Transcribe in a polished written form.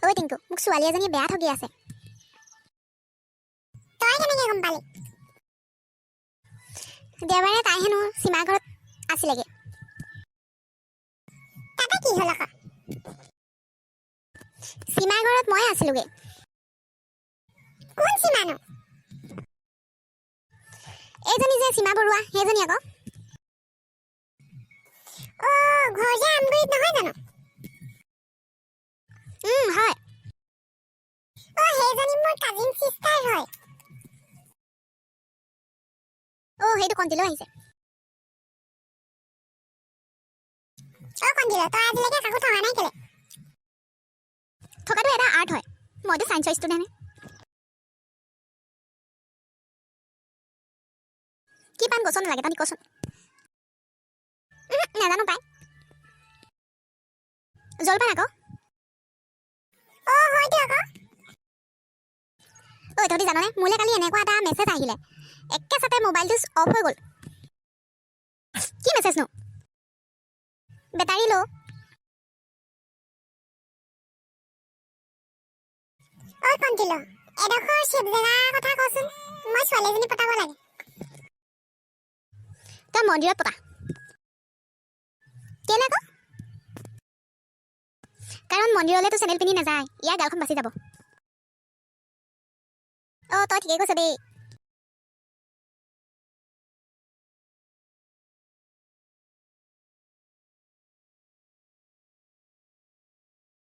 ঐ টিংকু, মোক ছোৱালী এজনী বেয়া ঠগি আছে। তই কেনেকৈ গম পালি? দেওবাৰে তাই হেনো সীমা ঘৰত আছিলেগে। তাতে কি হ'ল আকৌ? সীমা ঘৰত মই আছিলোগে। কোন সীমানো? এইজনী যে সীমা বৰুৱা, সেইজনী আকৌ। ঘৰ যে আমগুৰিত নহয় জানো? হয়। সেইজনী মোৰ কাজিন চিষ্টাৰ হয়। সেইটো কণ্টিলৈ আহিছে। কণ্টিল, তই আজিলৈকে কাকো থকা নাই কেলে? থকাটো এটা আৰ্ট হয়, মইতো চায়েন্সৰ ষ্টুডেণ্টহে। কি পাণ গছন লাগে তই কচোন? নাজানো পাই। জলপান আকৌ। হয়তো আকৌ। তহঁতি জাননে, মোলৈ কালি এনেকুৱা এটা মেছেজ আহিলে, একেচাতে মোবাইলটো অফ হৈ গ'ল। কি মেছেজনো? বেটাৰী ল'। কণ্টিল, এডোখৰ চেফ জেগাৰ কথা কচোন, মই ছোৱালী এজনী পটাব লাগে। তই মন্দিৰত পতা। কেলে আকৌ? কাৰণ মন্দিৰলৈতো চেনেল পিন্ধি নাযায়, ইয়াৰ গালখন বাচি যাব। তই ঠিকেই কৈছ দেই।